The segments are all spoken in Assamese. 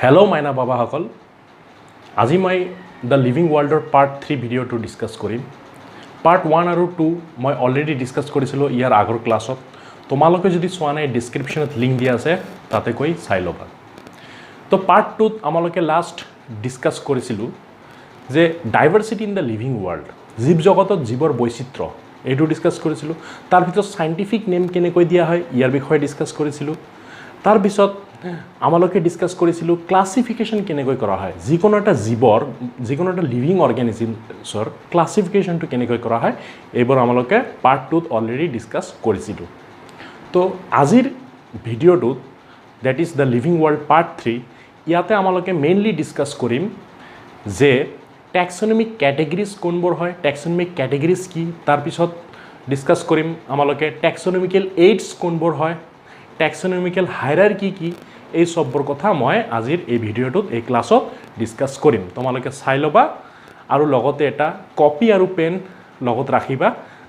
हेलो माइना बाबा सकल आज मैं द लिविंग वर्ल्डर पार्ट 3 भिडिओ डिस्कस करिम पार्ट 1 और 2 मैं अलरेडी डिस्कस करिसिलो यार आगर क्लासत तुम्हारे जो चुआ ना डिस्क्रिप्शन लिंक दिया आछे ताते गई चाई लबा। तो पार्ट 2 आमालोके लास्ट डिस्कस करिसिलो जे diversity in the living world जीव जगत जीवर वैचित्र एटू डिस्कस करिसिलो तार भितर साइंटिफिक नेम केनेকৈ दिया है यार विषय डिस्कस करिसिलो तार पिছত आमालोके डिस्कस करिसिलो क्लासिफिकेशन केनेকৈ करा है जिकोनो एटा जीवर जिकोनो एटा लिविंग अर्गेनिजम्सर क्लासिफिकेशन तो केनेকৈ करा है एबार आमालोके पार्ट 2 अलरेडी डिस्कस करिसिलो। तो आजिर video that is the living world part 3 इयाते आमालोके मेनली डिस्कस करिम जे टैक्सोनमिक कैटेगरीज कोनबोर है टैक्सोनमिक कैटेगरीज की तार पिছত डिस्कस करिम आमालोके टैक्सोनमिकल एड्स कोनबोर है टैक्सोनमिकल हायरार्की की এই সবৰ কথা মই আজিৰ এই ভিডিঅ'টোত এই ক্লাছত ডিসকাস কৰিম তোমালোকে চাই লবা আৰু লগতে এটা কপি আৰু পেন লগত ৰাখিবা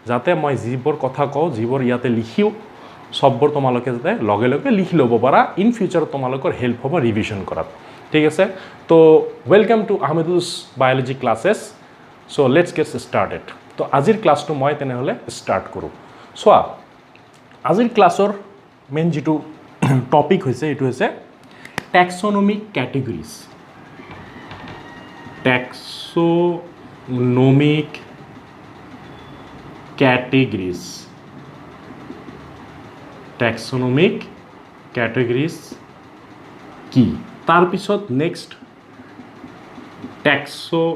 যাতে মই যিবোৰ কথা কও যিবোৰ ইয়াতে লিখিও সবৰ তোমালোকে যাতে লগে লগে লিখি ল'ব পাৰা ইন ফিউচাৰ তোমালোকৰ হেল্প হ'ব ৰিভিজন কৰাত ঠিক আছে। তো welcome to Ahmed's biology classes so let's get started. তো আজিৰ ক্লাছটো মই তেনেহলে স্টাৰ্ট কৰো। সোয়া আজিৰ ক্লাছৰ মেইন যেটো टॉपिक होइसे एटू होइसे टैक्सोनमिक कैटेगरीज टैक्सोनमिक कैटेगरीज टैक्सोनमिक कैटेगरीज की तार पिছত नेक्स्ट टैक्सोनमिक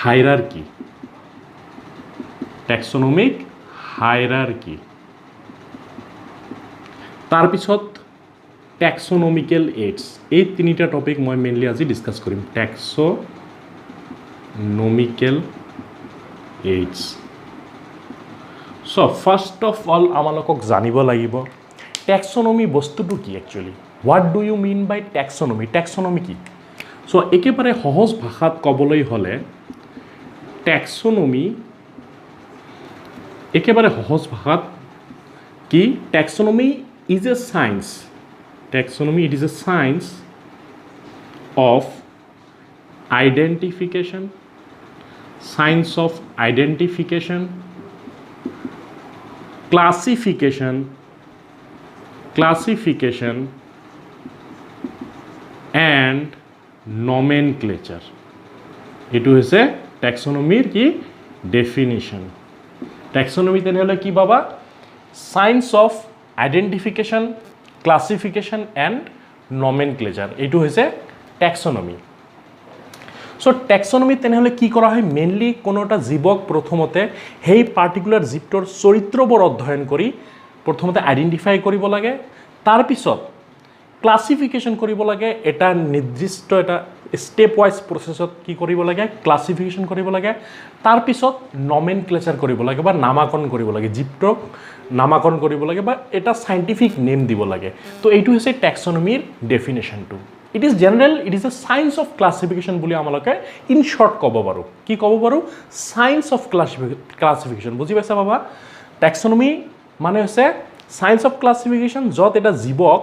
हायरार्की टैक्सोनमिक हायरार्की तार पिছত टैक्सोनमिकल एड्स এই তিনিটা টপিক মই মেইনলি আজি ডিসকাস কৰিম taxonomical aids. So first of all आमालोকক জানিব লাগিব टैक्सोनमी বস্তুটো কি actually what do you mean by taxonomy taxonomy কি। सो একেবারে সহজ ভাষাত ক'বলৈ হলে टैक्सोनमी একেবারে সহজ ভাষাত কি टैक्सोनमी is a science taxonomy it is a science of identification classification and nomenclature এটু হৈছে ট্যাক্সোনমিৰ কি ডেফিনিশন। ট্যাক্সোনমি তেনেহলে কি বাবা science of identification classification and nomenclature एटू होइसे टैक्सोनमी। सो टैक्सोनमी तेनेहले की करा है मेनली कोनोटा जीवक प्रथमते हेई पार्टिकुलर जीवटर चरित्रबर अध्ययन करी प्रथमते आइडेंटिफाई करिब लागे तार पिছত क्लासिफिकेशन करिब लागे एटा निर्दिष्ट एटा स्टेप वाइज प्रसेसत की करिब लागे क्लासिफिकेशन करिब लागे तार पिছত नमेनक्लेचार करिब लागे बा नामाकरण करिब लागे जीवटक नामाकरण करिब लागे बा एटा साइंटिफिक नेम दिब लागे। तो एटू होइसे टैक्सोनमिर डेफिनेशन टू it is general it is a science of classification बुली आमालोके इन शॉर्ट कब पारो कि कब पारो साइंस ऑफ क्लासिफिकेशन बुझि पाइছা बाबा। टैक्सोनमी माने होइसे साइंस ऑफ क्लासिफिकेशन जत एटा जीवक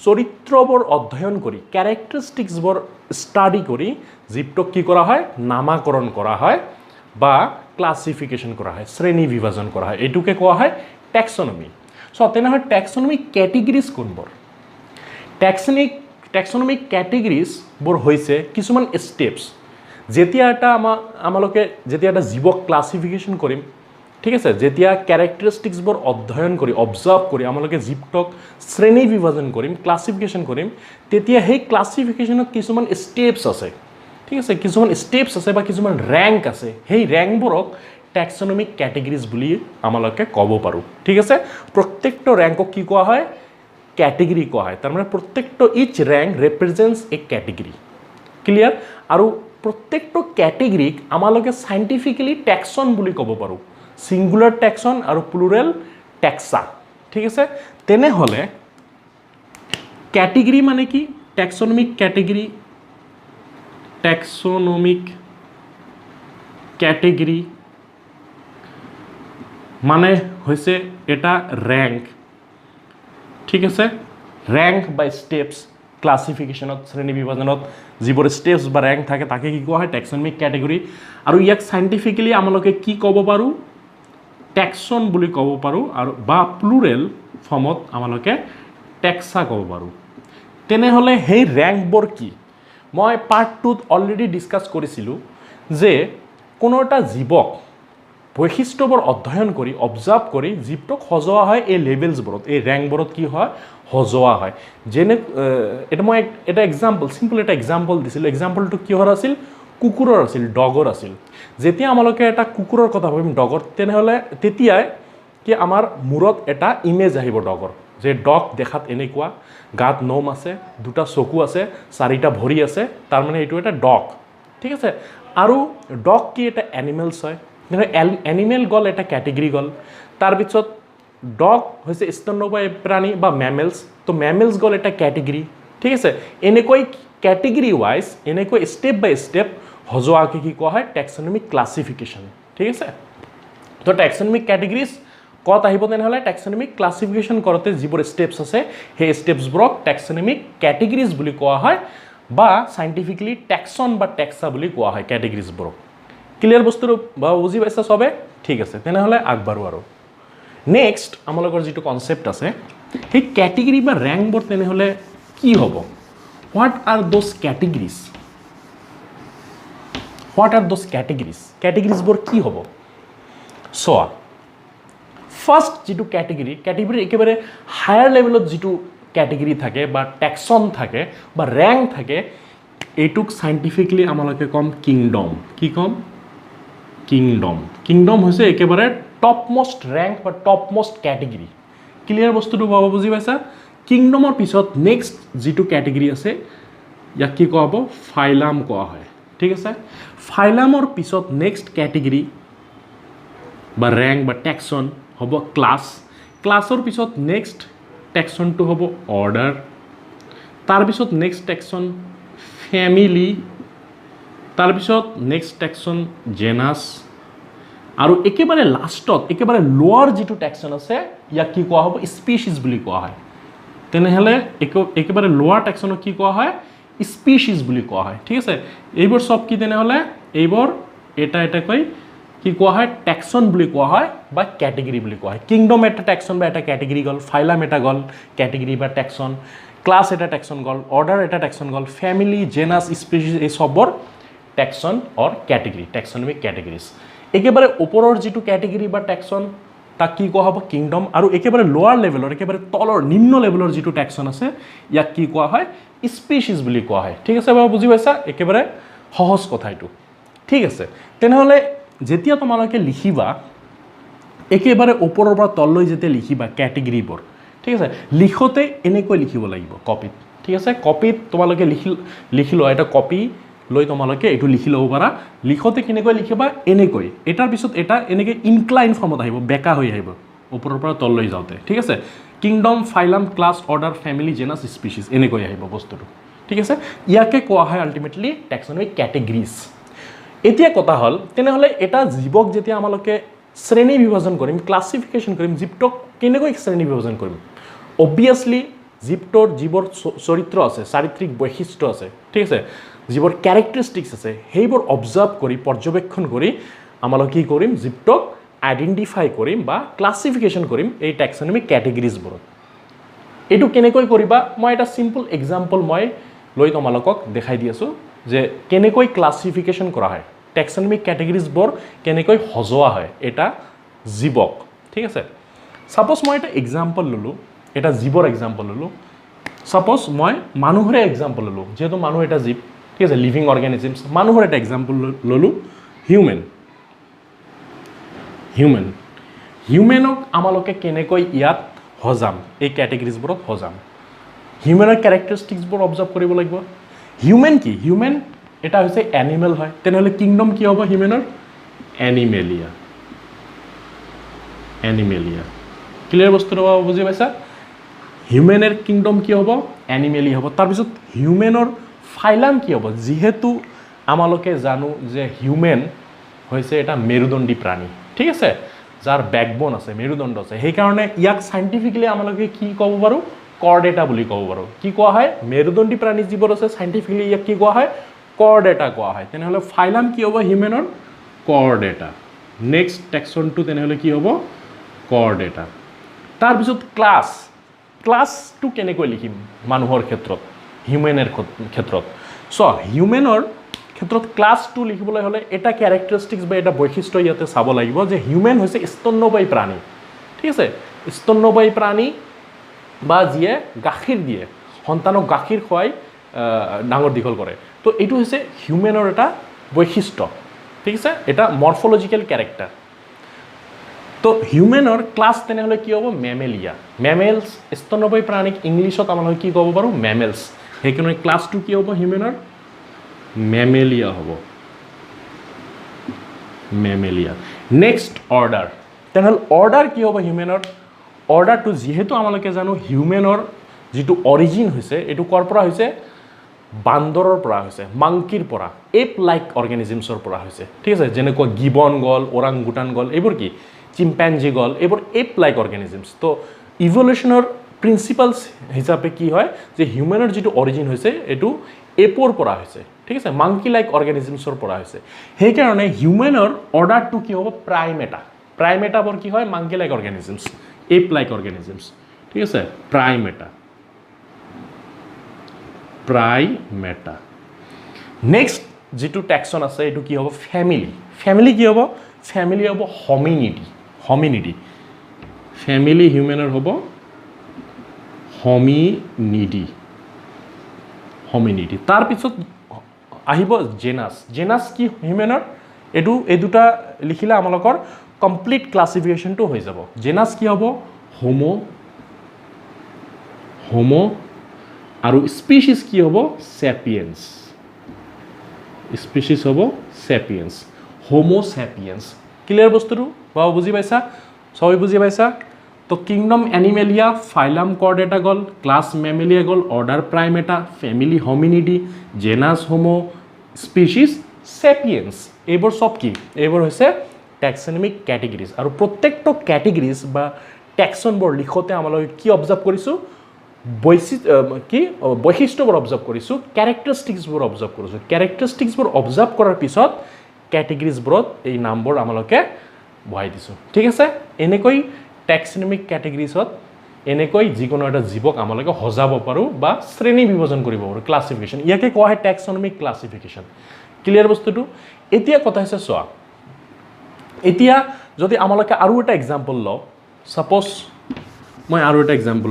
चरित्रबर अध्ययन करी कैरेक्टारिस्टिक्सबर स्टाडी करी जीवटक की करा है नामाकरण करा है बा क्लासिफिकेशन करा है श्रेणी विभाजन करा है एटुके कोआ है टैक्सोनमी। सो तेना टैक्सोनमी कैटेगरीज कोनबर टैक्सोनमिक कैटेगरीज बर होइसे किछुमान स्टेप्स जेतिया एटा आमालोके जेतिया एटा जीवक क्लासिफिकेशन करिम ठीक है जेतिया कैरेक्टारिस्टिक्सबर अध्ययन करी ऑब्जार्व करी आमालोके जीवटक श्रेणी विभाजन करिम क्लासिफिकेशन करिम तेतिया हेई क्लासिफिकेशनत किछुमान स्टेप्स আছে ठीक है किछुमान स्टेप्स আছে बा किछुमान रैंक আছে हेई रैंकबरक टैक्सोनमिक कैटेगरीज बुली आमालोके कब पारो ठीक है। प्रत्येकटा रैंকক की कोआ है कैटेगरी कोआ है तार माने प्रत्येकटा each rank represents a category clear और प्रत्येकटा कैटेगरीक आमालोके साइंटिफिकली टैक्सन बुली कब पारो सिंगुलर टैक्सन और प्लुरल टैक्सा ठीक है। तेने हले कैटेगरी माने कि टैक्सोनमिक कैटेगरी माने होइसे एटा रैंक ठीक है ৰেংক বা ষ্টেপছ ক্লাছিফিকেশ্যনত শ্ৰেণী বিভাজনত যিবোৰ ষ্টেপছ বা ৰেংক থাকে তাকে কি কোৱা হয় টেক্সনমিক কেটেগৰী আৰু ইয়াক সাইণ্টিফিকেলি আমালোকে কি ক'ব পাৰোঁ টেক্সন বুলি ক'ব পাৰোঁ আৰু বা প্লুৰেল ফৰ্মত আমালোকে টেক্সা ক'ব পাৰোঁ তেনেহ'লে সেই ৰেংকবোৰ কি মই পাৰ্ট 2ত অলৰেডি ডিছকাছ কৰিছিলোঁ যে কোনো এটা জীৱক বৈশিষ্ট্যবোৰ অধ্যয়ন কৰি অবজাৰ্ভ কৰি জীৱটোক সজোৱা হয় এই লেভেলছবোৰত এই ৰেংকবোৰত কি হয় সজোৱা হয় যেনে এটা মই এটা এক্সাম্পল চিম্পল এটা এক্সাম্পল দিছিলোঁ এক্সাম্পলটো কিহৰ আছিল কুকুৰৰ আছিল ডগৰ আছিল যেতিয়া আমালোকে এটা কুকুৰৰ কথা ভাবিম ডগৰ তেনেহ'লে তেতিয়াই কি আমাৰ মূৰত এটা ইমেজ আহিব ডগৰ যে ডগ দেখাত এনেকুৱা গাত নোম আছে দুটা চকু আছে চাৰিটা ভৰি আছে তাৰমানে এইটো এটা ডগ ঠিক আছে আৰু ডগ কি এটা এনিমেলছ হয় এনিমেল গ'ল এটা কেটেগৰী গ'ল তাৰপিছত ডগ হৈছে স্তন্যপায়ী প্ৰাণী বা মেমেলছ তো মেমেলছ গ'ল এটা কেটেগৰী ঠিক আছে এনেকৈ কেটেগৰী ৱাইজ এনেকৈ ষ্টেপ বাই ষ্টেপ সজোৱাকে কি কোৱা হয় টেক্সনমিক ক্লাছিফিকেশ্যন ঠিক আছে তো টেক্সনমিক কেটেগৰিজ ক'ত আহিব তেনেহ'লে টেক্সনমিক ক্লাছিফিকেশ্যন কৰোঁতে যিবোৰ ষ্টেপছ আছে সেই ষ্টেপছবোৰক টেক্সনমিক কেটেগৰিজ বুলি কোৱা হয় বা সাইণ্টিফিকেলি টেক্সন বা টেক্সা বুলি কোৱা হয় কেটেগৰিজবোৰক ক্লিয়াৰ বস্তুটো বা বুজি পাইছা চবে ঠিক আছে তেনেহ'লে আগবাঢ়ো আৰু নেক্সট আমালোকৰ যিটো কনচেপ্ট আছে সেই কেটেগৰী বা ৰেংকবোৰ তেনেহ'লে কি হ'ব হোৱাট আৰ দ'জ কেটেগৰিজ কেটেগৰিজবোৰ কি হ'ব চোৱা ফাৰ্ষ্ট যিটো কেটেগৰী একেবাৰে হায়াৰ লেভেলত যিটো কেটেগৰী থাকে বা টেক্সন থাকে বা ৰেংক থাকে এইটোক সাইণ্টিফিকলি আমালোকে ক'ম কিংডম কি ক'ম কিংডম হৈছে একেবাৰে টপ মোষ্ট ৰেংক বা টপ মোষ্ট কেটেগৰী ক্লিয়াৰ বস্তুটো পাব বুজি পাইছা কিংডমৰ পিছত নেক্সট যিটো কেটেগৰী আছে ইয়াক কি কোৱা হ'ব ফাইলাম কোৱা হয় ঠিক আছে ফাইলামৰ পিছত নেক্সট কেটেগৰী বা ৰেংক বা টেক্সন হ'ব ক্লাছৰ পিছত নেক্সট টেক্সনটো হ'ব অৰ্ডাৰ তাৰপিছত নেক্সট টেক্সন ফেমিলি তাৰপিছত নেক্সট টেক্সন জেনাছ আৰু একেবাৰে লাষ্টত একেবাৰে লোৱাৰ যিটো টেক্সন আছে ইয়াক কি কোৱা হ'ব স্পিচিছ বুলি কোৱা হয় তেনেহ'লে একেবাৰে লোৱাৰ টেক্সনক কি কোৱা হয় স্পিচিছ বুলি কোৱা হয় ঠিক আছে এইবোৰ চব কি তেনেহ'লে এইবোৰ এটা এটাকৈ কি কোৱা হয় টেক্সন বুলি কোৱা হয় বা কেটেগৰী বুলি কোৱা হয় কিংডম এটা টেক্সন বা এটা কেটেগৰী গ'ল ফাইলাম এটা গ'ল কেটেগৰী বা টেক্সন ক্লাছ এটা টেক্সন গ'ল অৰ্ডাৰ এটা টেক্সন গ'ল ফেমিলি জেনাছ স্পিচিছ এই চবৰ টেক্সন অৰ কেটেগৰী টেক্সনমিক কেটেগৰিজ একেবাৰে ওপৰৰ যিটো কেটেগৰী বা টেক্সন তাক কি কোৱা হ'ব কিংডম আৰু একেবাৰে লোৱাৰ লেভেলৰ একেবাৰে তলৰ নিম্ন লেভেলৰ যিটো টেক্সন আছে ইয়াক কি কোৱা হয় স্পিচিছ বুলি কোৱা হয় ঠিক আছে বাৰু বুজি পাইছা একেবাৰে সহজ কথা এইটো ঠিক আছে তেনেহ'লে যেতিয়া তোমালোকে লিখিবা একেবাৰে ওপৰৰ পৰা তললৈ যেতিয়া লিখিবা কেটেগৰীবোৰ ঠিক আছে লিখোঁতে এনেকৈ লিখিব লাগিব কপিত ঠিক আছে কপিত তোমালোকে লিখি লোৱা এটা কপি লৈ তোমালোকে এইটো লিখি ল'ব পাৰা লিখোঁতে কেনেকৈ লিখিবা এনেকৈ এটাৰ পিছত এটা এনেকৈ ইনক্লাইন ফৰ্মত আহিব বেকা হৈ আহিব ওপৰৰ পৰা তললৈ যাওঁতে ঠিক আছে kingdom ফাইলাম class order family genus species এনেকৈ আহিব বস্তুটো ঠিক আছে ইয়াকে কোৱা হয় আল্টিমেটলি টেক্সনমিক কেটেগৰিজ এতিয়া কথা হ'ল তেনেহ'লে এটা জীৱক যেতিয়া আমালোকে শ্ৰেণী বিভাজন কৰিম ক্লাছিফিকেশ্যন কৰিম জীৱটোক কেনেকৈ শ্ৰেণী বিভাজন কৰিম অবভিয়াছলি জীৱটোৰ যিবোৰ চৰিত্ৰ আছে চাৰিত্ৰিক বৈশিষ্ট্য আছে ঠিক আছে যিবোৰ কেৰেক্টাৰিষ্টিক্স আছে সেইবোৰ অবজাৰ্ভ কৰি পৰ্যবেক্ষণ কৰি আমালোকে কি কৰিম জীৱটোক আইডেণ্টিফাই কৰিম বা ক্লাছিফিকেশ্যন কৰিম এই টেক্সনমিক কেটেগৰিজবোৰত এইটো কেনেকৈ কৰিবা মই এটা চিম্পল এক্সাম্পল মই লৈ তোমালোকক দেখাই দি আছোঁ যে কেনেকৈ ক্লাছিফিকেশ্যন কৰা হয় টেক্সনমিক কেটেগৰিজবোৰ কেনেকৈ সজোৱা হয় এটা জীৱক ঠিক আছে ছাপ'জ মই এটা এক্সাম্পল ল'লোঁ এটা জীৱৰ এক্সাম্পল ল'লোঁ ছাপ'জ মই মানুহৰে এক্সাম্পল ল'লোঁ যিহেতু মানুহ এটা জীৱ ঠিক আছে লিভিং অৰ্গেনিজমছ মানুহৰ এটা এক্সাম্পল ল'লোঁ হিউমেনক আমালোকে কেনেকৈ ইয়াত সজাম এই কেটেগৰিজবোৰত সজাম হিউমেনৰ কেৰেক্টাৰিষ্টিক্সবোৰ অবজাৰ্ভ কৰিব লাগিব হিউমেন কি হিউমেন এটা হৈছে এনিমেল হয় তেনেহ'লে কিংডম কি হ'ব হিউমেনৰ এনিমেলিয়া ক্লিয়াৰ বস্তুটো বুজি পাইছা হিউমেনৰ কিংডম কি হ'ব এনিমেলিয়া হ'ব তাৰপিছত হিউমেনৰ ফাইলাম কি হ'ব যিহেতু আমালোকে জানো যে হিউমেন হৈছে এটা মেৰুদণ্ডী প্ৰাণী ঠিক আছে যাৰ বেকবোন আছে মেৰুদণ্ড আছে সেইকাৰণে ইয়াক সাইণ্টিফিকেলি আমালোকে কি ক'ব পাৰোঁ কৰ্ডেটা বুলি ক'ব পাৰোঁ কি কোৱা হয় মেৰুদণ্ডী প্ৰাণী যিবোৰ আছে সাইণ্টিফিকলি ইয়াক কি কোৱা হয় কৰ্ডেটা কোৱা হয় তেনেহ'লে ফাইলাম কি হ'ব হিউমেনৰ কৰ্ডেটা নেক্সট টেক্সনটো তেনেহ'লে কি হ'ব কৰ্ডেটা তাৰপিছত ক্লাছটো কেনেকৈ লিখিম মানুহৰ ক্ষেত্ৰত হিউমেনৰ ক্ষেত্ৰত চ' হিউমেনৰ ক্ষেত্ৰত ক্লাছটো লিখিবলৈ হ'লে এটা কেৰেক্টাৰিষ্টিক্স বা এটা বৈশিষ্ট্য ইয়াতে চাব লাগিব যে হিউমেন হৈছে স্তন্যপায়ী প্ৰাণী ঠিক আছে স্তন্যপায়ী প্ৰাণী বা যিয়ে গাখীৰ দিয়ে সন্তানক গাখীৰ খুৱাই ডাঙৰ দীঘল কৰে তো এইটো হৈছে হিউমেনৰ এটা বৈশিষ্ট্য ঠিক আছে এটা মৰ্ফলজিকেল কেৰেক্টাৰ তো হিউমেনৰ ক্লাছ তেনেহ'লে কি হ'ব মেমেলিয়া মেমেলছ স্তন্যপায়ী প্ৰাণীক ইংলিছত আমাৰ কি ক'ব পাৰোঁ মেমেলছ সেইকাৰণে ক্লাছটো কি হ'ব হিউমেনৰ মেমেলিয়া হ'ব মেমেলিয়া নেক্সট অৰ্ডাৰ তেনেহ'লে অৰ্ডাৰ কি হ'ব হিউমেনৰ অৰ্ডাৰটো যিহেতু আমালোকে জানো হিউমেনৰ যিটো অৰিজিন হৈছে এইটো ক'ৰ পৰা হৈছে বান্দৰৰ পৰা হৈছে মাংকিৰ পৰা এপ লাইক অৰ্গেনিজমছৰ পৰা হৈছে ঠিক আছে যেনেকুৱা গিবন গ'ল ওৰাংগুটান গ'ল এইবোৰ কি চিম্পেঞ্জি গ'ল এইবোৰ এপ লাইক অৰ্গেনিজমছ তো ইভলিউশ্যনৰ প্ৰিন্সিপালছ হিচাপে কি হয় যে হিউমেনৰ যিটো অৰিজিন হৈছে এইটো এপৰ পৰা হৈছে ঠিক আছে মাংকি লাইক অৰ্গেনিজমছৰ পৰা হৈছে সেইকাৰণে হিউমেনৰ অৰ্ডাৰটো কি হ'ব প্ৰাইমেটাবোৰ কি হয় মাংকি লাইক অৰ্গেনিজমছ এপ লাইক অৰ্গেনিজমছ ঠিক আছে প্ৰাইমেটা নেক্সট যিটো টেক্সন আছে এইটো কি হ'ব ফেমিলি কি হ'ব ফেমিলি হ'ব হমিনিডি ফেমিলি হিউমেনৰ হ'ব হমিনিডি তাৰপিছত আহিব জেনাছ কি হিউমেনৰ এই দুটা লিখিলে আমালোকৰ কমপ্লিট ক্লাছিফিকেশ্যনটো হৈ যাব জেনাছ কি হ'ব হোমো আৰু স্পিচিছ কি হ'ব চেপিয়েন্স হোমো চেপিয়েন্স ক্লিয়াৰ বস্তুটো বাৰু বুজি পাইছা সবাই বুজি পাইছা তো কিংডম এনিমেলিয়া ফাইলাম কৰ্ডেটা গ'ল ক্লাছ মেমেলিয়া গ'ল order Primata family Hominidae genus Homo species sapiens এইবোৰ চব কি এইবোৰ হৈছে টেক্সনমিক কেটেগৰিজ আৰু প্ৰত্যেকটো কেটেগৰিজ বা টেক্সনবোৰ লিখোঁতে আমালোকে কি অবজাৰ্ভ কৰিছোঁ বৈশিষ্ট্যবোৰ অবজাৰ্ভ কৰিছোঁ কেৰেক্টাৰিষ্টিক্সবোৰ অবজাৰ্ভ কৰিছোঁ কেৰেক্টাৰিষ্টিক্সবোৰ অবজাৰ্ভ কৰাৰ পিছত কেটেগৰিজবোৰত এই নামবোৰ আমালোকে বহাই দিছোঁ ঠিক আছে এনেকৈ টেক্সনমিক কেটেগৰিজত এনেকৈ যিকোনো এটা জীৱক আমালোকে সজাব পাৰোঁ বা শ্ৰেণী বিভাজন কৰিব পাৰোঁ ক্লাছিফিকেশ্যন ইয়াকে কোৱা হয় টেক্সনমিক ক্লাছিফিকেশ্যন ক্লিয়াৰ বস্তুটো এতিয়া কথা হৈছে চোৱা এতিয়া যদি আমালোকে আৰু এটা এক্সাম্পল লওঁ ছাপ'জ মই আৰু এটা এক্সাম্পল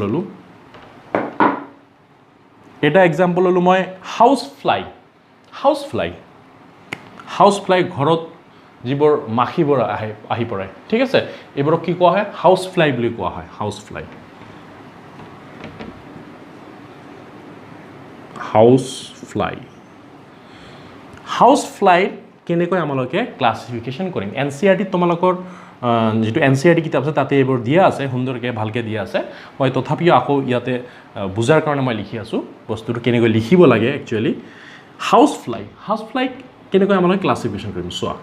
ল'লোঁ মই হাউচ ফ্লাই ঘৰত যিবোৰ মাখিবোৰ আহি পৰে ঠিক আছে এইবোৰক কি কোৱা হয় হাউচ ফ্লাই বুলি কোৱা হয় হাউচ ফ্লাই কেনেকৈ আমালোকে ক্লাছিফিকেশ্যন কৰিম NCERT তোমালোকৰ যিটো NCERT কিতাপ আছে তাতে এইবোৰ দিয়া আছে সুন্দৰকৈ ভালকৈ দিয়া আছে মই তথাপিও আকৌ ইয়াতে বুজাৰ কাৰণে মই লিখি আছোঁ বস্তুটো কেনেকৈ লিখিব লাগে একচুৱেলি হাউচ ফ্লাই কেনেকৈ আমালোকে ক্লাছিফিকেশ্যন কৰিম চোৱা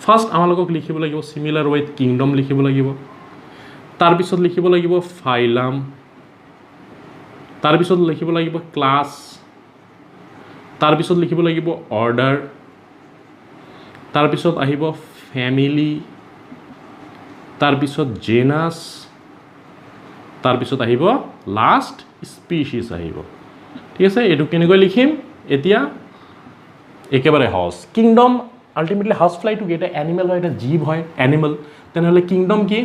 ফাৰ্ষ্ট আমালোকক লিখিব লাগিব চিমিলাৰ ৱেত কিংডম লিখিব লাগিব তাৰপিছত লিখিব লাগিব ফাইলাম তাৰপিছত লিখিব লাগিব ক্লাছ তাৰপিছত লিখিব লাগিব অৰ্ডাৰ তাৰপিছত আহিব ফেমিলি তাৰপিছত জেনাছ তাৰপিছত আহিব লাষ্ট স্পিচিছ আহিব ঠিক আছে এইটো কেনেকৈ লিখিম এতিয়া একেবাৰে সহজ কিংডম আল্টিমেটলি হাউচ ফ্লাইটো কি এটা এনিমেল হয় এটা জীৱ হয় এনিমেল তেনেহ'লে কিংডম কি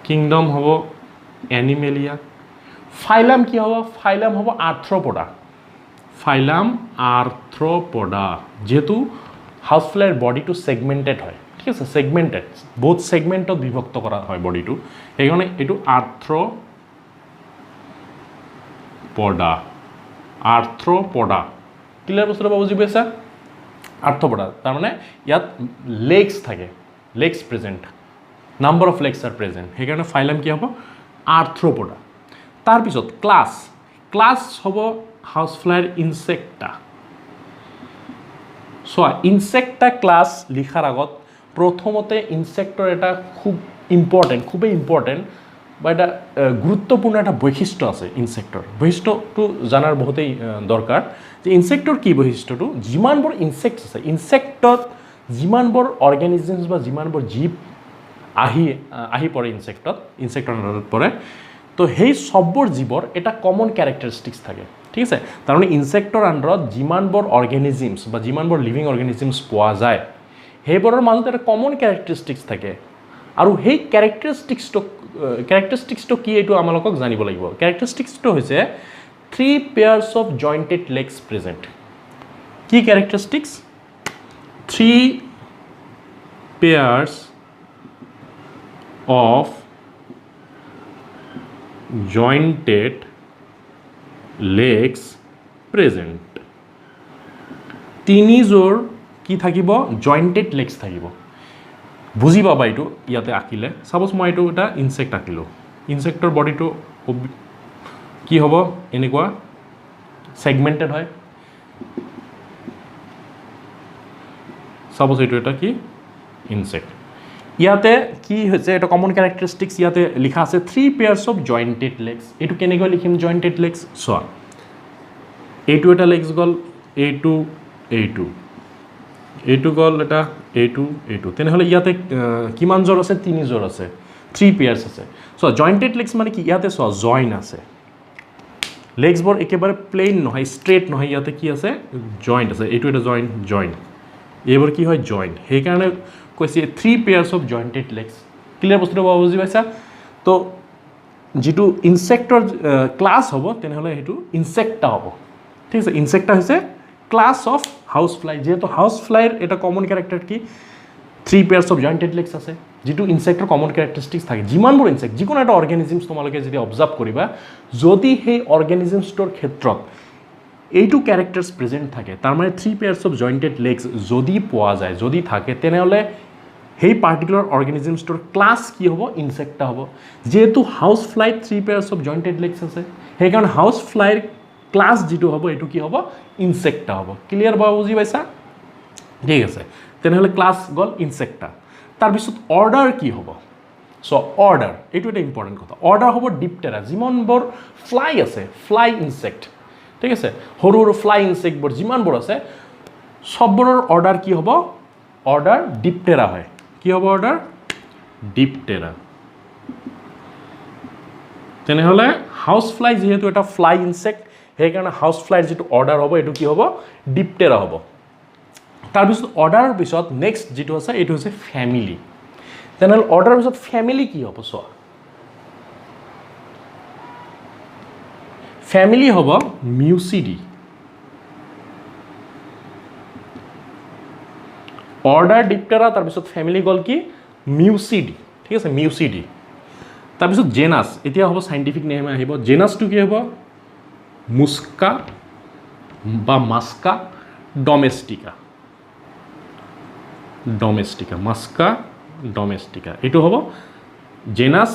কিংডম হ'ব এনিমেলিয়া ফাইলাম কি হ'ব ফাইলাম হ'ব আৰ্থ্ৰপডা যেহেতু হাউচ ফ্লাইৰ বডিটো সেগমেন্টেড হয় ঠিক আছে সেগমেন্টেড বহুত সেগমেন্টত বিভক্ত কৰা হয় বডিটো সেইকাৰণে এইটো আৰ্থ্ৰপডা ক্লিয়াৰ বস্তুটো বুজি পাইছা আৰ্থ্ৰপডা তাৰমানে ইয়াত legs present number of legs R present সেইকাৰণে ফাইলাম কি হ'ব আৰ্থ্ৰপডা তাৰপিছত ক্লাছ হ'ব হাউচ ফ্লাইৰ ইনচেক্টা চোৱা ইনচেক্টা ক্লাছ লিখাৰ আগত প্ৰথমতে ইনচেক্টৰ এটা খুবেই ইম্পৰ্টেণ্ট বা এটা গুৰুত্বপূৰ্ণ এটা বৈশিষ্ট্য আছে ইনসেক্টৰ বৈশিষ্ট্যটো জানাৰ বহুতেই দৰকাৰ যে ইনসেক্টৰ কি বৈশিষ্ট্যটো যিমানবোৰ ইনসেক্টছ আছে ইনসেক্টত যিমানবোৰ অৰ্গেনিজমছ বা যিমানবোৰ জীৱ আহি পৰে ইনসেক্টৰ আণ্ডাৰত পৰে তো সেই সববোৰ জীৱৰ এটা কমন ক্যাৰেক্টাৰিষ্টিক্স থাকে ঠিক আছে তাৰমানে ইনসেক্টৰ আণ্ডাৰত যিমানবোৰ অৰ্গেনিজমছ বা যিমানবোৰ লিভিং অৰ্গেনিজমছ পোৱা যায় সেইবোৰৰ মাজত এটা কমন ক্যাৰেক্টাৰিষ্টিক্স থাকে আৰু সেই ক্যাৰেক্টাৰিষ্টিক্সটো কি এইটো আমালোকক জানিব লাগিব ক্যাৰেক্টাৰিষ্টিক্সটো হৈছে 3 pairs of jointed legs present কি ক্যাৰেক্টাৰিষ্টিক্স 3 pairs of jointed legs present তিনিযোৰ কি থাকিব জয়েন্টেড লেগস থাকিব বুজি পাবা এইটো ইয়াতে আঁকিলে সাপোজ মই এইটো এটা ইনসেক্ট আঁকিলোঁ ইনসেক্টৰ বডিটো কি হ'ব এনেকুৱা সেগমেন্টেড হয় সাপোজ এইটো এটা কি ইনসেক্ট ইয়াতে কি হৈছে এটা কমন ক্যাৰেক্টাৰিষ্টিক্স ইয়াতে লিখা আছে 3 pairs of jointed legs এইটো কেনেকৈ লিখিম জয়েন্টেড লেগস চোৱা এইটো এটা লেগস গল এইটো গল এটা এইটো তেনেহলে ইয়াতে কিমান জোৰ আছে 3 জোৰ আছে 3 pairs আছে সো জয়েন্টেড লেগস মানে কি ইয়াতে সো জয়েন আছে লেগস বৰ একেবাৰে প্লেন নহয় স্ট্ৰেট নহয় ইয়াতে কি আছে জয়েন্ট আছে এইটো এটা জয়েন এইবোৰ কি হয় জয়েন্ট সেই কাৰণে কৈছে 3 pairs of jointed legs clear বস্তুটো বুজি পাইছা তো যেটো ইনসেক্টৰ ক্লাস হ'ব তেনেহলে হেতু ইনসেক্টা হ'ব ঠিক আছে ইনসেক্টা হৈছে ক্লাস অফ হাউস ফ্লাই যেহেতু হাউস ফ্লাইৰ এটা কমন ক্যাৰেক্টাৰ কি 3 pairs of jointed legs আছে যেটো ইনসেক্টৰ কমন ক্যাৰেক্টাৰিষ্টিক্স থাকে যিমানবোৰ ইনসেক্ট যিকোনো এটা অৰ্গানিজমছ তোমালোকে যদি অবজাৰ্ভ কৰিবা যদি সেই অৰ্গানিজমছৰ ক্ষেত্ৰত এইটো ক্যাৰেক্টাৰস প্ৰেজেন্ট থাকে তাৰ মানে 3 pairs of jointed legs যদি পোৱা যায় যদি থাকে তেনেহলে সেই পাৰ্টিকুলাৰ অৰ্গানিজমছৰ ক্লাস কি হ'ব ইনসেক্টা হ'ব যেহেতু হাউস fly 3 pairs of jointed legs আছে সেই কাৰণে হাউস ফ্লাইৰ ক্লাস যেটো হ'ব এটো কি হ'ব ইনসেক্টা হ'ব ক্লিয়াৰ বা বুজি পাইছা ঠিক আছে তেনেহলে ক্লাস গল ইনসেক্টা তাৰ পিছত অৰ্ডাৰ কি হ'ব সো অৰ্ডাৰ এটো এটা ইম্পৰ্টেন্ট কথা অৰ্ডাৰ হ'ব ডিপটেৰা যিমানবোৰ ফ্লাই আছে ফ্লাই ইনসেক্ট ঠিক আছে সৰু সৰু ফ্লাই ইনসেক্টবোৰ যিমানবোৰ আছে সববোৰৰ অৰ্ডাৰ কি হ'ব অৰ্ডাৰ ডিপটেৰা হয় কি হ'ব অৰ্ডাৰ ডিপটেৰা তেনেহলে হাউস ফ্লাই যেহেতু এটা ফ্লাই ইনসেক্ট সেই কাৰণে হাউস ফ্লাইৰ যেটো অৰ্ডাৰ হ'ব এটো কি হ'ব ডিপটেৰা হ'ব তাৰ পিছত অৰ্ডাৰৰ পিছত নেক্সট যেটো আছে এটো হৈছে ফ্যামিলি তেনেহলে অৰ্ডাৰৰ পিছত ফ্যামিলি কি হ'ব সো ফ্যামিলি হ'ব মিউচিডি অৰ্ডাৰ ডিপটেৰা তাৰ পিছত ফ্যামিলি গল কি মিউচিডি ঠিক আছে মিউচিডি তাৰ পিছত জেনাস এতিয়া হ'ব সাইন্টিফিক নেম আহিব জেনাসটো কি হ'ব মুস্কা বা মাস্কা ডমেস্টিকা মাস্কা ডমেস্টিকা এটো হ'ব জেনাস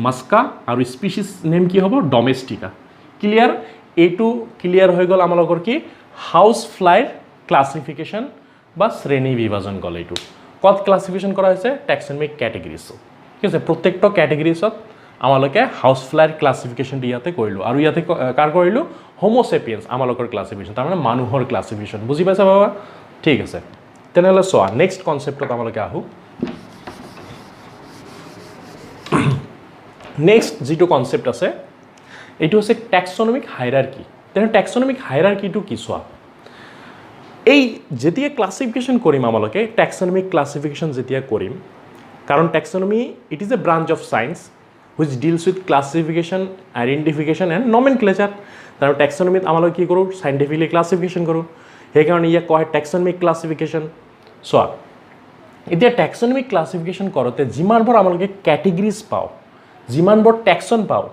মাস্কা আৰু স্পিচিস নেম কি হ'ব ডমেস্টিকা ক্লিয়াৰ এটো ক্লিয়াৰ হৈ গল আমালোকৰ কি হাউস ফ্লাইৰ ক্লাসিফিকেশন বা শ্ৰেণী বিভাজন গল এইটো কত ক্লাসিফিকেশন কৰা হৈছে ট্যাক্সনমিক ক্যাটেগৰিজ ঠিক আছে প্ৰত্যেকটো ক্যাটেগৰিজত আমালোকে হাউস ফ্লাইৰ ক্লাসিফিকেশন ইয়াতে কৰিলো আৰু ইয়াতে কাৰ কৰিলো হোমোসেপিয়েন্স আমালোকৰ ক্লাসিফিকেশন তাৰ মানে মানুহৰ ক্লাসিফিকেশন বুজি পাইছা বাবা ঠিক আছে তেনেহলে সোয়া নেক্সট কনসেপ্টত আমালোকে আহো নেক্সট যেটো কনসেপ্ট আছে এটো হৈছে ট্যাক্সনমিক হাইৰাৰ্কি তেনে ট্যাক্সনমিক হাইৰাৰ্কিটো কি সোয়া এই যেতিয়া ক্লাসিফিকেশন কৰিম আমালোকে ট্যাক্সনমিক ক্লাসিফিকেশন যেতিয়া কৰিম কাৰণ taxonomy it is a branch of science which deals with classification identification and nomenclature তাৰ ট্যাক্সনমিত আমালোকে কি কৰো সাইন্টিফিকলি ক্লাসিফিকেশন কৰো সেই কাৰণে ইয়া কয় ট্যাক্সনমিক ক্লাসিফিকেশন সো এতিয়া ট্যাক্সনমিক ক্লাসিফিকেশন কৰোতে যিমানবোৰ আমালোকে ক্যাটেগৰিজ পাও যিমানবোৰ ট্যাক্সন পাও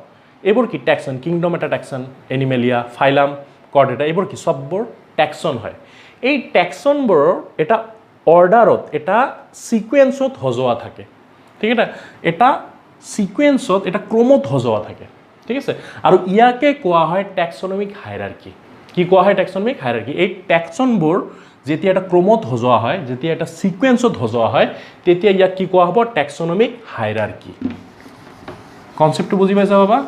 এবোৰ কি ট্যাক্সন কিংডম এটা ট্যাক্সন এনিমেলিয়া ফাইলাম কৰ্ডেটা এবোৰ কি সববোৰ ট্যাক্সন হয় এই ট্যাক্সনবোৰ এটা অৰ্ডাৰত এটা সিকোয়েন্সত হজোৱা থাকে ঠিক আছে এটা সিকোয়েন্সত এটা ক্ৰমত হজোৱা থাকে ঠিক আছে আৰু ইয়াকে কোৱা হয় ট্যাক্সনমিক হাইৰাৰ্কি কি কোৱা হয় ট্যাক্সনমিক হাইৰাৰ্কি এই ট্যাক্সনবোৰ যেতিয়া এটা ক্ৰমত হজোৱা হয় যেতিয়া এটা সিকোয়েন্সত হজোৱা হয় তেতিয়া ইয়াক কি কোৱা হ'ব ট্যাক্সনমিক হাইৰাৰ্কি কনসেপ্টটো বুজি পাইছা বাবা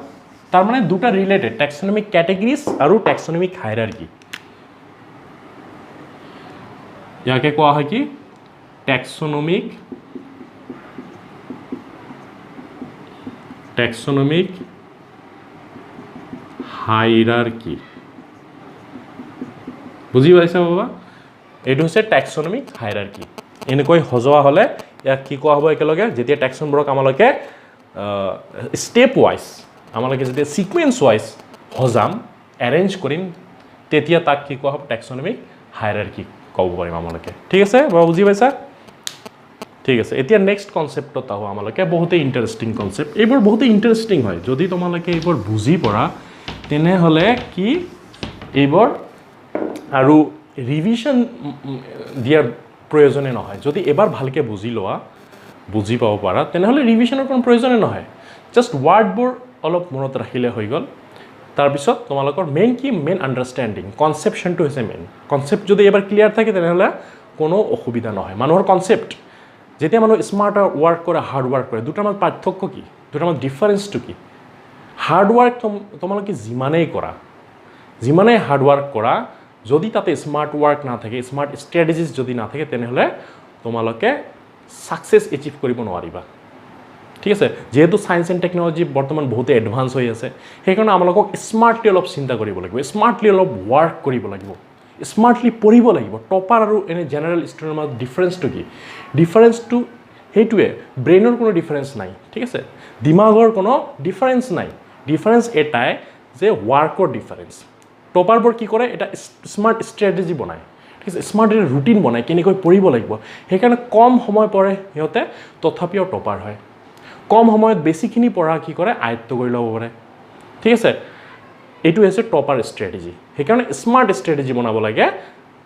তাৰ মানে দুটা ৰিলেটেড ট্যাক্সোনমিক ক্যাটেগৰিজ আৰু ট্যাক্সোনমিক হায়াৰাৰ্কি ইয়াকে কোৱা হয় কি ট্যাক্সোনমিক হায়াৰাৰ্কি বুজি পাইছা বাবা এইটো হৈছে ট্যাক্সোনমিক হায়াৰাৰ্কি এনেকৈ সজোৱা হলে ইয়াক কি কোৱা হ'ব একেলগে যেতিয়া ট্যাক্সনবোৰক আমালকে স্টেপ ওয়াইজ আমালকে যেতিয়া সিকুৱেন্স ওয়াইজ সজাম এৰেঞ্জ কৰিম তেতিয়া তাক কি কোৱা হ'ব ট্যাক্সোনমিক হায়াৰাৰ্কি ক'ব পাৰিম আমালকে ঠিক আছে বাবা বুজি পাইছা ঠিক আছে এতিয়া নেক্সট কনসেপ্টত আহো আমালকে বহুতে ইন্টারেস্টিং কনসেপ্ট এইবোৰ বহুতে ইন্টাৰেস্টিং হয় যদি তোমালকে এইবোৰ বুজি পৰা তেনে হলে কি এইবোৰ আৰু ৰিভিশন দিয়াৰ প্ৰয়োজনে নহয় যদি এবাৰ ভালকে বুজি লোৱা বুজি পাব পাৰা তেনে হলে ৰিভিশনৰ কোনো প্ৰয়োজনে নহয় জাস্ট ওয়াৰ্ডবোৰ অলপ মনত ৰাখিলে হৈ গল তাৰ পিছত তোমালোকৰ মেইন কি মেইন আন্ডাৰষ্টেণ্ডিং কনসেপচনটো হৈছে মেইন কনসেপ্ট যদি এবাৰ ক্লিয়াৰ থাকে তেনে হলে কোনো অসুবিধা নহয় মানুহৰ কনসেপ্ট যেতিয়া মানুহ স্মাৰ্ট ওয়াৰ্ক কৰে হাৰ্ড ওয়াৰ্ক কৰে দুটাৰ মাজত পাৰ্থক্য কি দুটাৰ মাজত ডিফাৰেন্সটো কি হাৰ্ড ওয়াৰ্ক তোমালোকে যিমানেই হাৰ্ড ওয়াৰ্ক কৰা যদি তাতে স্মাৰ্ট ওয়াৰ্ক না থাকে স্মাৰ্ট স্ট্ৰ্যাটেজিজ যদি না থাকে তেনে হলে তোমালোকে সাকসেস এচিভ কৰিব নোৱাৰিবা ঠিক আছে যেহেতু সায়েন্স এণ্ড টেকনলজি বৰ্তমান বহুতে এডভান্স হৈ আছে সেইকাৰণে আমালোকক স্মাৰ্টলি অলপ চিন্তা কৰিব লাগিব স্মাৰ্টলি অলপ ওয়াৰ্ক কৰিব লাগিব স্মাৰ্টলি পঢ়িব লাগিব টপাৰ আৰু এনে জেনাৰেল ষ্টুডেণ্টৰ মাজত ডিফাৰেন্সটো কি ডিফাৰেন্সটো সেইটোৱে ব্ৰেইনৰ কোনো ডিফাৰেন্স নাই ঠিক আছে দিমাগৰ কোনো ডিফাৰেন্স নাই ডিফাৰেন্স এটাই যে ওয়াৰ্কৰ ডিফাৰেন্স টপাৰবোৰ কি কৰে এটা স্মাৰ্ট ষ্ট্ৰেটেজি বনায় ঠিক আছে স্মাৰ্ট এটা ৰুটিন বনায় কেনেকৈ পঢ়িব লাগিব সেইকাৰণে কম সময় পঢ়ে সিহঁতে তথাপিও টপাৰ হয় কম সময়ত বেছিখিনি পঢ়া কি কৰে আয়ত্ত কৰি ল'ব পাৰে ঠিক আছে এইটো হৈছে টপাৰ ষ্ট্ৰেটেজি সেইকাৰণে স্মাৰ্ট ষ্ট্ৰেটেজি বনাব লাগে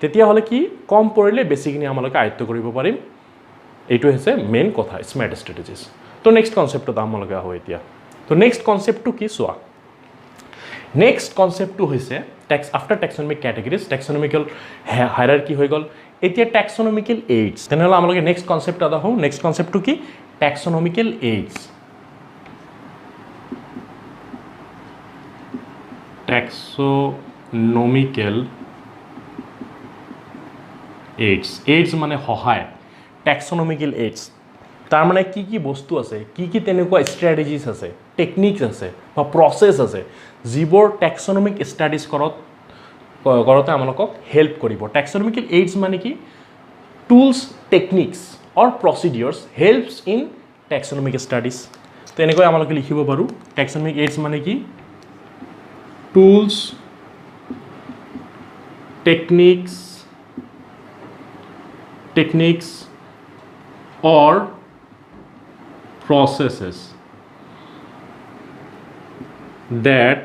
তেতিয়াহ'লে কি কম পঢ়িলে বেছিখিনি আমালোকে আয়ত্ত কৰিব পাৰিম এইটো হৈছে মেইন কথা স্মাৰ্ট ষ্ট্ৰেটেজিজ তো নেক্সট কনসেপ্টত আমালোকে আহোঁ এতিয়া তো নেক্সট কনসেপ্টটো কি চোৱা নেক্সট কনসেপ্টটো হৈছে আফটাৰ ট্যাক্সোনমিক ক্যাটেগৰিজ ট্যাক্সোনমিক্যাল হায়ারার্কি হৈ গ'ল এতিয়া ট্যাক্সোনমিক্যাল এইডছ তেনেহ'লে আমালোকে নেক্সট কনসেপ্ট এটা আহোঁ নেক্সট কনসেপ্টটো কি ট্যাক্সোনমিক্যাল এইডছ ট্যাক্সোনমিক্যাল এইডছ মানে সহায় ট্যাক্সোনমিক্যাল এইডছ তাৰ মানে কি কি বস্তু আছে কি তেনেকুৱা ষ্ট্ৰেটেজিজ আছে টেকনিক্স আছে বা প্ৰচেছ আছে যিবোৰ ট্যাক্সোনমিক ষ্টাডিজ কৰোঁতে আমালোকক হেল্প কৰিব ট্যাক্সোনমিক্যাল এইডছ মানে কি tools techniques or procedures helps in taxonomic studies তো এনেকৈ আমালোকে লিখিব পাৰোঁ ট্যাক্সোনমিক এইডছ মানে কি tools techniques or processes that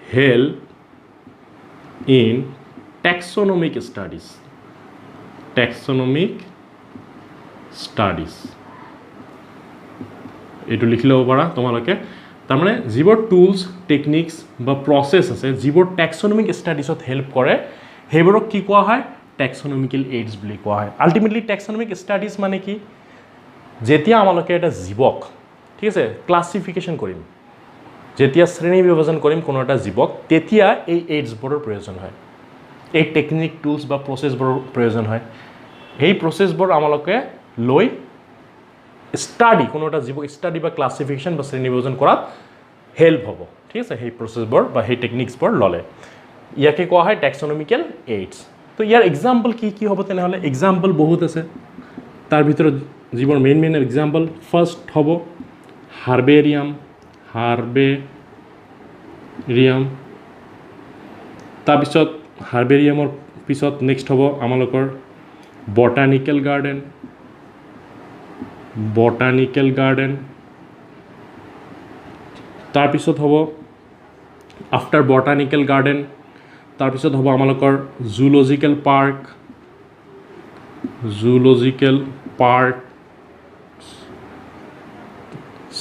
help in taxonomic studies এইটো লিখি ল'ব পাৰা তোমালোকে তাৰমানে যিবোৰ টুলছ টেকনিক্স বা প্ৰচেছ আছে যিবোৰ ট্যাক্সোনমিক ষ্টাডিজত হেল্প কৰে সেইবোৰক কি কোৱা হয় ট্যাক্সোনমিক্যাল এইডছ বুলি কোৱা হয় আল্টিমেটলি ট্যাক্সোনমিক ষ্টাডিজ মানে কি যেতিয়া আমালোকে এটা জীৱক ঠিক আছে ক্লাছিফিকেশ্যন কৰিম যেতিয়া শ্ৰেণী বিভাজন কৰিম কোনো এটা জীৱক তেতিয়া এই এইডছবোৰৰ প্ৰয়োজন হয় এই টেকনিক টুলছ বা প্ৰচেছবোৰৰ প্ৰয়োজন হয় এই প্ৰচেছবোৰ আমালোকে লৈ ষ্টাডি কোনো এটা জীৱক ষ্টাডি বা ক্লাছিফিকেশ্যন বা শ্ৰেণী বিভাজন কৰাত হেল্প হ'ব ঠিক আছে সেই প্ৰচেছবোৰ বা সেই টেকনিক্সবোৰ ল'লে ইয়াকে কোৱা হয় ট্যাক্সোনমিক্যাল এইডছ তো ইয়াৰ এক্সাম্পল কি হ'ব তেনেহ'লে এক্সাম্পল বহুত আছে তাৰ ভিতৰত যিবোৰ মেইন এক্সাম্পল ফাৰ্ষ্ট হ'ব হাৰ্বেৰিয়াম তাৰপিছত হাৰ্বেৰিয়ামৰ পিছত নেক্সট হ'ব আমালোকৰ বটানিকেল গাৰ্ডেন তাৰপিছত হ'ব আফটাৰ বটানিকেল গাৰ্ডেন তাৰপিছত হ'ব আমালোকৰ জুলজিকেল পাৰ্ক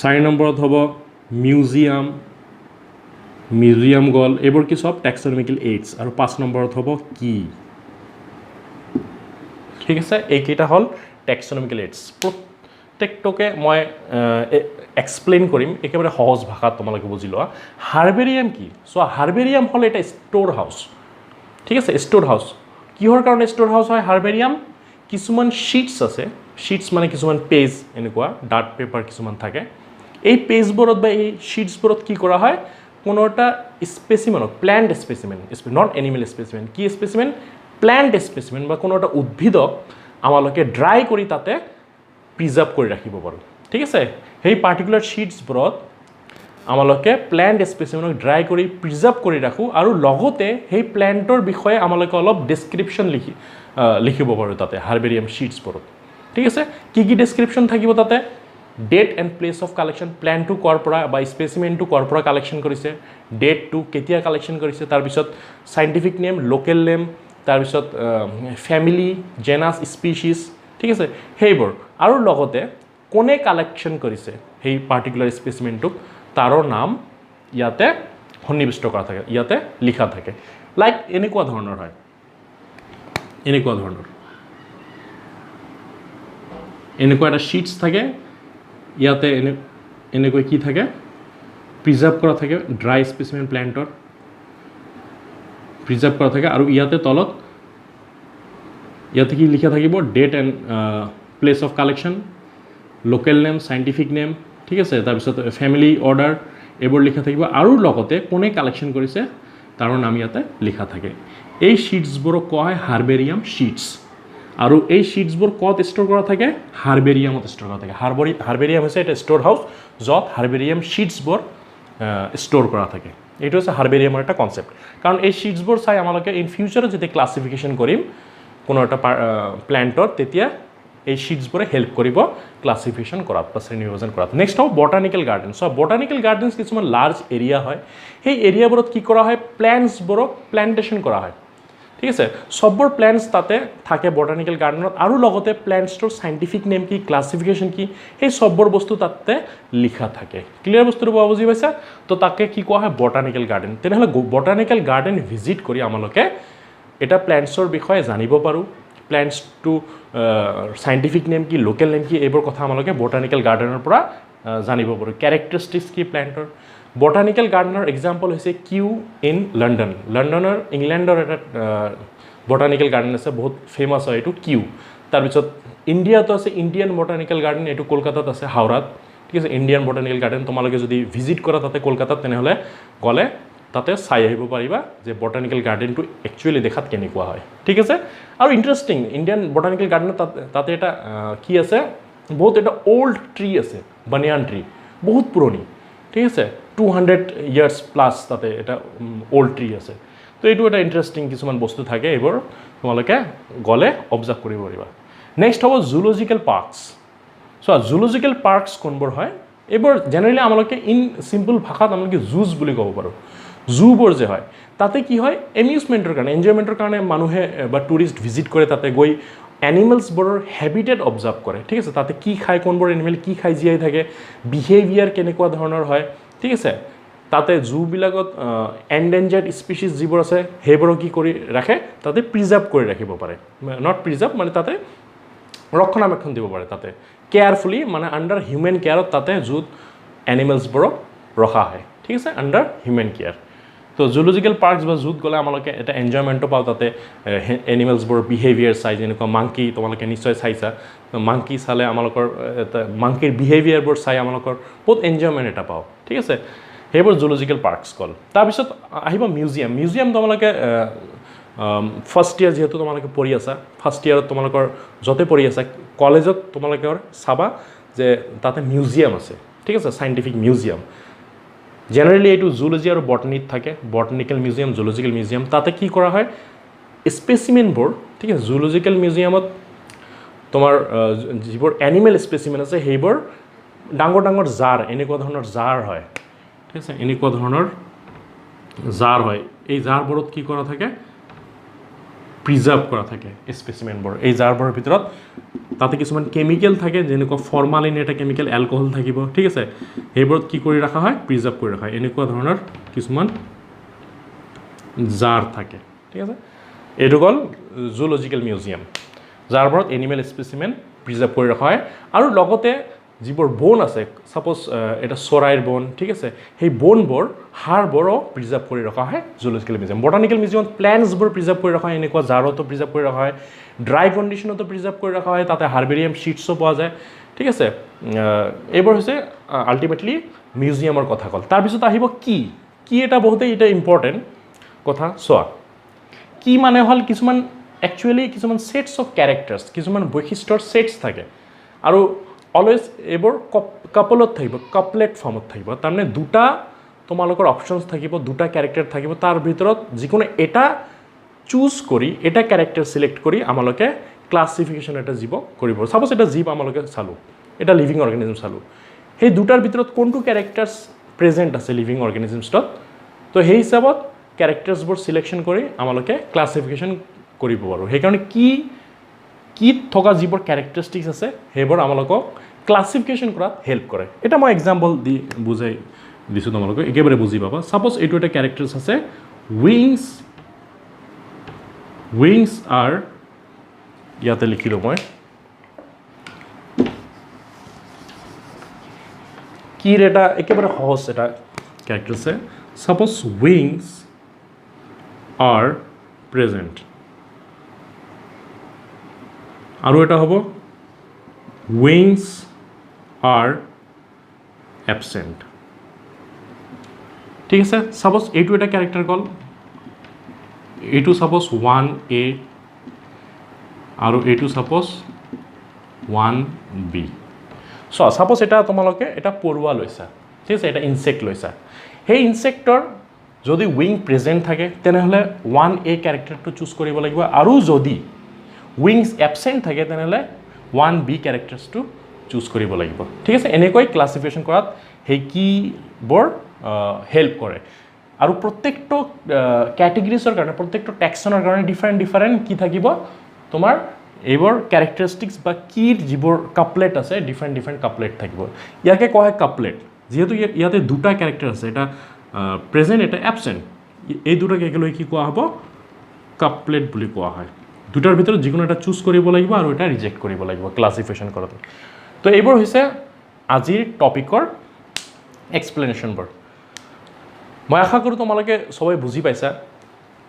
4 নম্বৰত হ'ব মিউজিয়াম গ'ল এইবোৰ কি সব ট্যাক্সোনমিক্যাল এইডছ আৰু 5 নম্বৰত হ'ব কি ঠিক আছে এইকেইটা হ'ল ট্যাক্সোনমিক্যাল এইডছ প্ৰত্যেকটোকে মই এক্সপ্লেইন কৰিম একেবাৰে সহজ ভাষাত তোমালোকে বুজি লোৱা হাৰ্বেৰিয়াম কি চোৱা হাৰ্বেৰিয়াম হ'ল এটা ষ্ট'ৰ হাউচ ঠিক আছে ষ্ট'ৰ হাউচ কিহৰ কাৰণে ষ্ট'ৰ হাউচ হয় হাৰ্বেৰিয়াম কিছুমান শ্বীটছ আছে শ্বীটছ মানে কিছুমান পেজ এনেকুৱা ডাৰ্ট পেপাৰ কিছুমান থাকে এই পেজবোৰত বা এই শ্বীটছবোৰত কি কৰা হয় কোনো এটা স্পেচিমেনক plant specimen not animal specimen কি স্পেচিমেন প্ল্যান্ট স্পেচিমেন বা কোনো এটা উদ্ভিদক আমালোকে ড্ৰাই কৰি তাতে প্ৰিজাৰ্ভ কৰি ৰাখিব পাৰোঁ ঠিক আছে সেই পাৰ্টিকুলাৰ শ্বীটছবোৰত আমালোকে প্ল্যান্ট স্পেচিমেনক ড্ৰাই কৰি প্ৰিজাৰ্ভ কৰি ৰাখোঁ আৰু লগতে সেই প্ল্যান্টৰ বিষয়ে আমালোকে অলপ ডেছক্ৰিপশ্যন লিখিব পাৰোঁ তাতে হাৰ্বেৰিয়াম শ্বীটছবোৰত ঠিক আছে কি কি ডেছক্ৰিপশ্যন থাকিব তাতে date and place of collection প্ল্যান্টটো ক'ৰ পৰা বা স্পেচিমেনটো ক'ৰ পৰা কালেকশ্যন কৰিছে ডেটটো কেতিয়া কালেকশ্যন কৰিছে তাৰপিছত চাইণ্টিফিক নেম লোকেল নেম তাৰপিছত ফেমিলি জেনাছ স্পিচিছ ঠিক আছে সেইবোৰ আৰু লগতে কোনে কালেকশ্যন কৰিছে সেই পাৰ্টিকুলাৰ স্পেচিমেনটোক তাৰৰ নাম ইয়াতে সন্নিৱিষ্ট কৰা থাকে ইয়াতে লিখা থাকে লাইক এনেকুৱা ধৰণৰ হয় এনেকুৱা ধৰণৰ এনেকুৱা এটা শ্বীটছ থাকে ইয়াতে এনেকৈ কি থাকে প্ৰিজাৰ্ভ কৰা থাকে ড্ৰাই স্পেচিমেন প্ল্যান্টৰ প্ৰিজাৰ্ভ কৰা থাকে আৰু ইয়াতে তলত ইয়াতে কি লিখা থাকিব date and place of collection local name scientific name ঠিক আছে তাৰপিছত ফেমিলি অৰ্ডাৰ এইবোৰ লিখা থাকিব আৰু লগতে কোনে কালেকশ্যন কৰিছে তাৰ নাম ইয়াতে লিখা থাকে এই শ্বীটছবোৰক কোৱা হয় হাৰ্বেৰিয়াম শ্বীটছ আৰু এই শ্বীটছবোৰ ক'ত ষ্ট'ৰ কৰা থাকে হাৰ্বেৰিয়ামত ষ্ট'ৰ কৰা থাকে হাৰ্বেৰিয়াম হৈছে এটা ষ্ট'ৰ হাউচ য'ত হাৰ্বেৰিয়াম শ্বীটছবোৰ ষ্ট'ৰ কৰা থাকে এইটো হৈছে হাৰ্বেৰিয়ামৰ এটা কনচেপ্ট কাৰণ এই শ্বীটছবোৰ চাই আমালোকে ইন ফিউচাৰত যেতিয়া ক্লাছিফিকেশ্যন কৰিম কোনো এটা প্ল্যান্টত তেতিয়া এই শ্বীটছবোৰে হেল্প কৰিব ক্লাছিফিকেশ্যন কৰাত বা শ্ৰেণীবিভাজন কৰাত নেক্সট হ'ব বটানিকেল গাৰ্ডেন চ' বটানিকেল গাৰ্ডেনছ কিছুমান লাৰ্জ এৰিয়া হয় সেই এৰিয়াবোৰত কি কৰা হয় প্ল্যান্টছবোৰক প্ল্যান্টেশ্যন কৰা হয় ঠিক আছে সববোৰ প্ল্যান্টছ তাতে থাকে বটানিকেল গাৰ্ডেনত আৰু লগতে প্ল্যান্টছটোৰ চাইণ্টিফিক নেম কি ক্লাছিফিকেশ্যন কি সেই সববোৰ বস্তু তাতে লিখা থাকে ক্লিয়াৰ বস্তুটো পোৱা বুজি পাইছা তো তাকে কি কোৱা হয় বটানিকেল গাৰ্ডেন তেনেহ'লে বটানিকেল গাৰ্ডেন ভিজিট কৰি আমালোকে এটা প্ল্যান্টছৰ বিষয়ে জানিব পাৰোঁ প্ল্যান্টছটো চাইণ্টিফিক নেম কি লোকেল নেম কি এইবোৰ কথা আমালোকে বটানিকেল গাৰ্ডেনৰ পৰা জানিব পাৰোঁ কেৰেক্টাৰিষ্টিক্স কি প্ল্যান্টৰ বটানিকেল গাৰ্ডেনৰ এক্সাম্পল হৈছে কিউ ইন লণ্ডন লণ্ডনৰ ইংলেণ্ডৰ এটা বটানিকেল গাৰ্ডেন আছে বহুত ফেমাছ হয় এইটো কিউ তাৰপিছত ইণ্ডিয়াতো আছে ইণ্ডিয়ান বটানিকেল গাৰ্ডেন এইটো কলকাতাত আছে হাওৰাত ঠিক আছে ইণ্ডিয়ান বটানিকেল গাৰ্ডেন তোমালোকে যদি ভিজিট কৰা তাতে কলকাতাত তেনেহ'লে গ'লে তাতে চাই আহিব পাৰিবা যে বটানিকেল গাৰ্ডেনটো একচুৱেলি দেখাত কেনেকুৱা হয় ঠিক আছে আৰু ইণ্টাৰেষ্টিং ইণ্ডিয়ান বটানিকেল গাৰ্ডেনত তাতে এটা কি আছে বহুত এটা অল্ড ট্ৰী আছে বানিয়ান ট্ৰী বহুত পুৰণি ঠিক আছে 200 ইয়াৰ্ছ প্লাছ তাতে এটা অল্ড ট্ৰী আছে তো এইটো এটা ইণ্টাৰেষ্টিং কিছুমান বস্তু থাকে এইবোৰ তোমালোকে গ'লে অবজাৰ্ভ কৰিব পাৰিবা নেক্সট হ'ব জুলজিকেল পাৰ্কছ চ' জুলজিকেল পাৰ্কছ কোনবোৰ হয় এইবোৰ জেনেৰেলি আমালোকে ইন চিম্পল ভাষাত আমালোকে জুজ বুলি ক'ব পাৰোঁ জুবোৰ যে হয় তাতে কি হয় এমিউজমেণ্টৰ কাৰণে এনজয়মেণ্টৰ কাৰণে মানুহে বা টুৰিষ্ট ভিজিট কৰে তাতে গৈ এনিমেলছবোৰৰ হেবিটেট অবজাৰ্ভ কৰে ঠিক আছে তাতে কি খায় কোনবোৰ এনিমেল কি খাই জীয়াই থাকে বিহেভিয়াৰ কেনেকুৱা ধৰণৰ হয় ঠিক আছে তাতে জুবিলাকত এনডেঞ্জাৰ্ড স্পিচিছ যিবোৰ আছে সেইবোৰক কি কৰি ৰাখে তাতে প্ৰিজাৰ্ভ কৰি ৰাখিব পাৰে নট প্ৰিজাৰ্ভ মানে তাতে ৰক্ষণাবেক্ষণ দিব পাৰে তাতে কেয়াৰফুলি মানে আণ্ডাৰ হিউমেন কেয়াৰত তাতে জুত এনিমেলছবোৰক ৰখা হয় ঠিক আছে আণ্ডাৰ হিউমেন কেয়াৰ তো জুলজিকেল পাৰ্কছ বা জুত গ'লে আমালোকে এটা এনজয়মেণ্টো পাওঁ তাতে এনিমেলছবোৰৰ বিহেভিয়াৰ চাই যেনেকুৱা মাংকি তোমালোকে নিশ্চয় চাইছা মাংকি চালে আমালোকৰ এটা মাংকিৰ বিহেভিয়াৰবোৰ চাই আমালোকৰ বহুত এনজয়মেণ্ট এটা পাওঁ ঠিক আছে সেইবোৰ জুলজিকেল পাৰ্কছ গ'ল তাৰপিছত আহিব মিউজিয়াম তোমালোকে ফাৰ্ষ্ট ইয়াৰ যিহেতু তোমালোকে পঢ়ি আছা ফাৰ্ষ্ট ইয়াৰত তোমালোকৰ য'তে পঢ়ি আছা কলেজত তোমালোকৰ চাবা যে তাতে মিউজিয়াম আছে ঠিক আছে চাইণ্টিফিক মিউজিয়াম জেনেৰেলি এইটো জুলজি আৰু বটনীত থাকে বটনিকেল মিউজিয়াম জুলজিকেল মিউজিয়াম তাতে কি কৰা হয় স্পেচিমেনবোৰ ঠিক আছে জুলজিকেল মিউজিয়ামত তোমাৰ যিবোৰ এনিমেল স্পেচিমেন আছে সেইবোৰ ডাঙৰ ডাঙৰ জাৰ এনেকুৱা ধৰণৰ জাৰ হয় ঠিক আছে এনেকুৱা ধৰণৰ জাৰ হয় এই জাৰবোৰত কি কৰা থাকে প্ৰিজাৰ্ভ কৰা থাকে স্পেচিমেনবোৰ এই জাৰবোৰৰ ভিতৰত তাতে কিছুমান কেমিকেল থাকে যেনেকুৱা ফৰ্মালিন এটা কেমিকেল এলকহল থাকিব ঠিক আছে সেইবোৰত কি কৰি ৰখা হয় প্ৰিজাৰ্ভ কৰি ৰখা হয় এনেকুৱা ধৰণৰ কিছুমান জাৰ থাকে ঠিক আছে এইটো গ'ল জুলজিকেল মিউজিয়াম যাৰবোৰত এনিমেল স্পেচিমেন প্ৰিজাৰ্ভ কৰি ৰখা হয় আৰু লগতে যিবোৰ বোন আছে সাপোজ এটা চৰাইৰ বোন ঠিক আছে সেই বোনবোৰ হাড়বোৰো প্ৰিজাৰ্ভ কৰি ৰখা হয় জুলজিকেল মিউজিয়াম বটানিকেল মিউজিয়ামত প্লেণ্টছবোৰ প্ৰিজাৰ্ভ কৰি ৰখা হয় এনেকুৱা জাৰতো প্ৰিজাৰ্ভ কৰি ৰখা হয় ড্ৰাই কণ্ডিশ্যনতো প্ৰিজাৰ্ভ কৰি ৰখা হয় তাতে হাৰ্বেৰিয়াম শ্বীটছো পোৱা যায় ঠিক আছে এইবোৰ হৈছে আল্টিমেটলি মিউজিয়ামৰ কথা ক'ল তাৰপিছত আহিব কি এটা বহুতেই এটা ইম্পৰ্টেণ্ট কথা চোৱা কি মানে হ'ল কিছুমান একচুৱেলি কিছুমান ছেটছ অফ কেৰেক্টাৰ্ছ কিছুমান বৈশিষ্ট্যৰ ছেটছ থাকে আৰু অলৱেজ এইবোৰ কাপলত থাকিব কাপলেট ফৰ্মত থাকিব তাৰমানে দুটা তোমালোকৰ অপশ্যনছ থাকিব দুটা কেৰেক্টাৰ থাকিব তাৰ ভিতৰত যিকোনো এটা চুজ কৰি এটা কেৰেক্টাৰ চিলেক্ট কৰি আমালোকে ক্লাছিফিকেশ্যন এটা জীৱ কৰিব চাপ'জ এটা জীৱ আমালোকে চালোঁ এটা লিভিং অৰ্গেনিজম চালোঁ সেই দুটাৰ ভিতৰত কোনটো কেৰেক্টাৰ্ছ প্ৰেজেণ্ট আছে লিভিং অৰ্গেনিজমছটোত তো সেই হিচাপত কেৰেক্টাৰ্ছবোৰ চিলেকশ্যন কৰি আমালোকে ক্লাছিফিকেশ্যন কৰিব পাৰোঁ সেইকাৰণে কি থকা যিবোৰ কেৰেক্টাৰিষ্টিক্স আছে সেইবোৰ আমালোকক ক্লাছিফিকেশ্যন কৰাত হেল্প কৰে এটা মই এক্সাম্পল দি বুজাই দিছোঁ তোমালোকক একেবাৰে বুজি পাবা ছাপ'জ এইটো এটা কেৰেক্টাৰ্ছ আছে উইংছ আৰ ইয়াতে লিখিলোঁ মই কিৰ এটা একেবাৰে সহজ এটা কেৰেক্টাৰ আছে ছাপ'জ উইংছ আৰ প্ৰেজেণ্ট আৰু এটা হ'ব উইংছ আৰ এবচেণ্ট ঠিক আছে ছাপ'জ এইটো এটা কেৰেক্টাৰ গ'ল এইটো ছাপ'জ 1A আৰু এইটো ছাপ'জ 1B ছাপ'জ এটা তোমালোকে এটা পৰুৱা লৈছা ঠিক আছে এটা ইনচেক্ট লৈছা সেই ইনচেক্টৰ যদি উইং প্ৰেজেণ্ট থাকে তেনেহ'লে 1A কেৰেক্টাৰটো চুজ কৰিব লাগিব আৰু যদি উইংছ এবচেণ্ট থাকে তেনেহ'লে 1B কেৰেক্টাৰ্ছটো চুজ কৰিব লাগিব ঠিক আছে এনেকৈ ক্লাছিফিকেশ্যন কৰাত সেই কিবোৰ হেল্প কৰে আৰু প্ৰত্যেকটো কেটেগৰিজৰ কাৰণে প্ৰত্যেকটো টেক্সনৰ কাৰণে ডিফাৰেণ্ট কি থাকিব তোমাৰ এইবোৰ কেৰেক্টাৰিষ্টিক্স বা কিৰ যিবোৰ কাপলেট আছে ডিফাৰেণ্ট কাপলেট থাকিব ইয়াকে কোৱা হয় কাপলেট যিহেতু ইয়াতে দুটা কেৰেক্টাৰ আছে এটা প্ৰেজেণ্ট এটা এবচেণ্ট এই দুটাকে একেলগে কি কোৱা হ'ব কাপলেট বুলি কোৱা হয় দুটাৰ ভিতৰত যিকোনো এটা চুজ কৰিব লাগিব আৰু এটা ৰিজেক্ট কৰিব লাগিব ক্লাছিফিকেশ্যন কৰাটো তো এইবোৰ হৈছে আজিৰ টপিকৰ এক্সপ্লেনেশ্যনবোৰ মই আশা কৰোঁ তোমালোকে সবাই বুজি পাইছা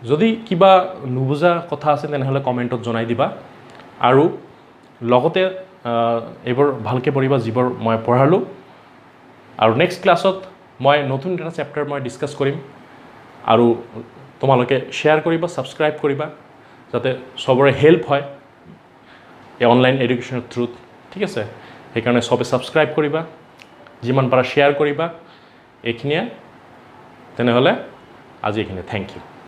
যদি কিবা নুবুজা কথা আছে তেনেহ'লে কমেণ্টত জনাই দিবা আৰু লগতে এইবোৰ ভালকৈ পঢ়িবা যিবোৰ মই পঢ়ালোঁ আৰু নেক্সট ক্লাছত মই নতুন এটা চেপ্টাৰ মই ডিছকাছ কৰিম আৰু তোমালোকে শ্বেয়াৰ কৰিবা ছাবস্ক্ৰাইব কৰিবা যাতে সবৰে হেল্প হয় এই অনলাইন এডুকেশ্যনৰ থ্ৰুত ঠিক আছে সেইকাৰণে সবে ছাবস্ক্ৰাইব কৰিবা যিমান পাৰা শ্বেয়াৰ কৰিবা এইখিনিয়ে তেনেহ'লে আজি এইখিনিয়ে থেংক ইউ